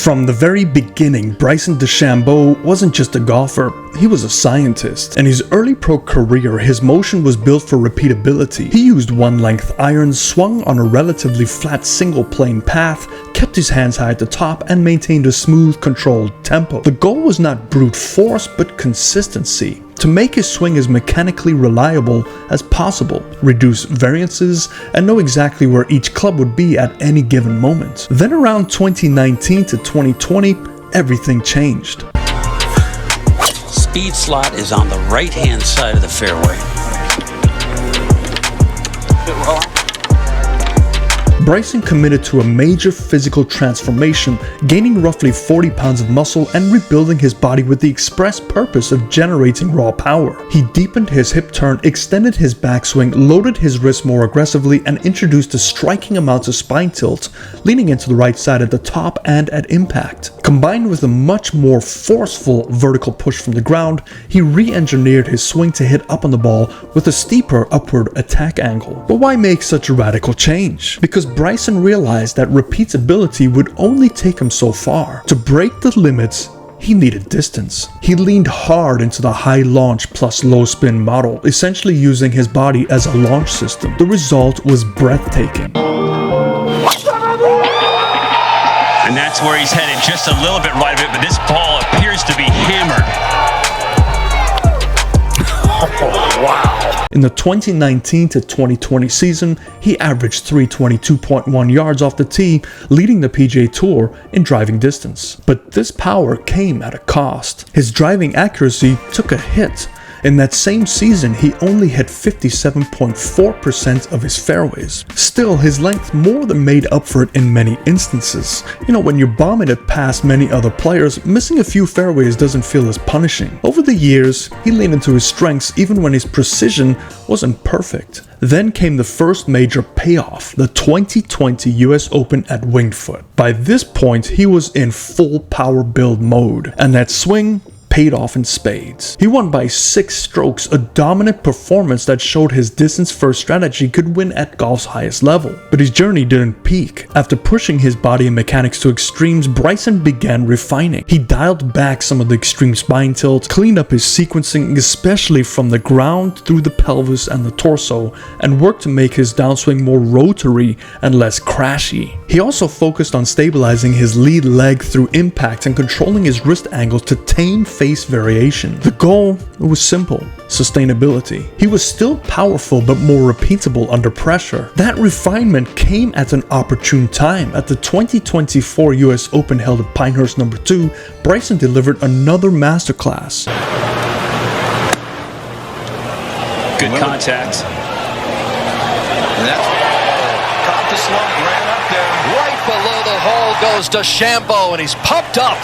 From the very beginning, Bryson DeChambeau wasn't just a golfer, he was a scientist. In his early pro career, his motion was built for repeatability. He used one-length irons, swung on a relatively flat single-plane path, kept his hands high at the top, and maintained a smooth, controlled tempo. The goal was not brute force, but consistency. To make his swing as mechanically reliable as possible, reduce variances, and know exactly where each club would be at any given moment. Then around 2019 to 2020, everything changed. Speed slot is on the right-hand side of the fairway. Bryson committed to a major physical transformation, gaining roughly 40 pounds of muscle and rebuilding his body with the express purpose of generating raw power. He deepened his hip turn, extended his backswing, loaded his wrist more aggressively, and introduced a striking amount of spine tilt, leaning into the right side at the top and at impact. Combined with a much more forceful vertical push from the ground, he re-engineered his swing to hit up on the ball with a steeper upward attack angle. But why make such a radical change? Because Bryson realized that repeatability would only take him so far. To break the limits, he needed distance. He leaned hard into the high launch plus low spin model, essentially using his body as a launch system. The result was breathtaking. And that's where he's headed, just a little bit right of it, but this ball appears to be hammered. Oh, wow. In the 2019 to 2020 season, he averaged 322.1 yards off the tee, leading the PGA Tour in driving distance. But this power came at a cost. His driving accuracy took a hit. In that same season, he only hit 57.4% of his fairways. Still, his length more than made up for it in many instances. You know, when you're bombing it past many other players, missing a few fairways doesn't feel as punishing. Over the years, he leaned into his strengths even when his precision wasn't perfect. Then came the first major payoff, the 2020 US Open at Winged Foot. By this point, he was in full power build mode, and that swing paid off in spades. He won by 6 strokes, a dominant performance that showed his distance-first strategy could win at golf's highest level. But his journey didn't peak. After pushing his body and mechanics to extremes, Bryson began refining. He dialed back some of the extreme spine tilt, cleaned up his sequencing, especially from the ground through the pelvis and the torso, and worked to make his downswing more rotary and less crashy. He also focused on stabilizing his lead leg through impact and controlling his wrist angles to tame face variation. The goal was simple: sustainability. He was still powerful but more repeatable under pressure. That refinement came at an opportune time. At the 2024 US Open held at Pinehurst No. 2, Bryson delivered another masterclass. Good contact. And that's caught the slump, ran up there. Right below the hole goes DeChambeau, and he's pumped up.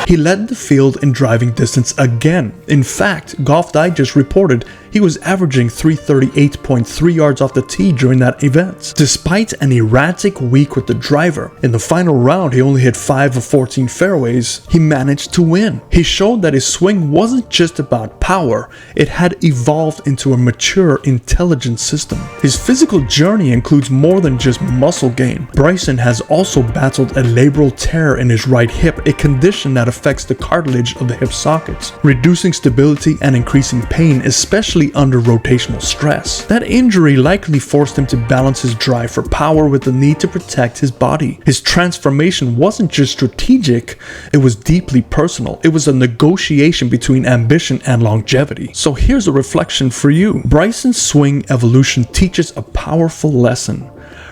He led the field in driving distance again. In fact, Golf Digest reported he was averaging 338.3 yards off the tee during that event. Despite an erratic week with the driver, in the final round he only hit 5 of 14 fairways, he managed to win. He showed that his swing wasn't just about power, it had evolved into a mature, intelligent system. His physical journey includes more than just muscle gain. Bryson has also battled a labral tear in his right hip, a condition that affects the cartilage of the hip sockets, reducing stability and increasing pain, especially under rotational stress. That injury likely forced him to balance his drive for power with the need to protect his body. His transformation wasn't just strategic, it was deeply personal. It was a negotiation between ambition and longevity. So here's a reflection for you. Bryson's swing evolution teaches a powerful lesson.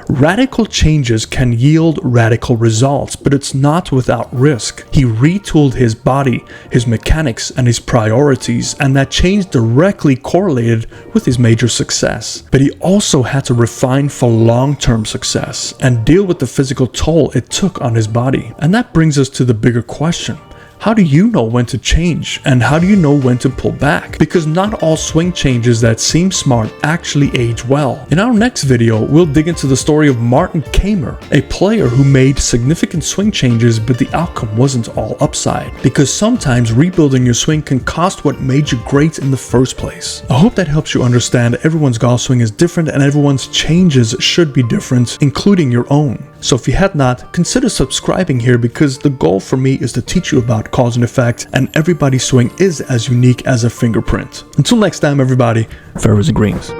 Radical changes can yield radical results, but it's not without risk. He retooled his body, his mechanics, and his priorities, and that change directly correlated with his major success. But he also had to refine for long-term success and deal with the physical toll it took on his body. And that brings us to the bigger question. How do you know when to change, and how do you know when to pull back? Because not all swing changes that seem smart actually age well. In our next video, we'll dig into the story of Martin Kaymer, a player who made significant swing changes but the outcome wasn't all upside. Because sometimes rebuilding your swing can cost what made you great in the first place. I hope that helps you understand everyone's golf swing is different and everyone's changes should be different, including your own. So if you had not, consider subscribing here because the goal for me is to teach you about cause and effect, and everybody's swing is as unique as a fingerprint. Until next time everybody, fairways and greens.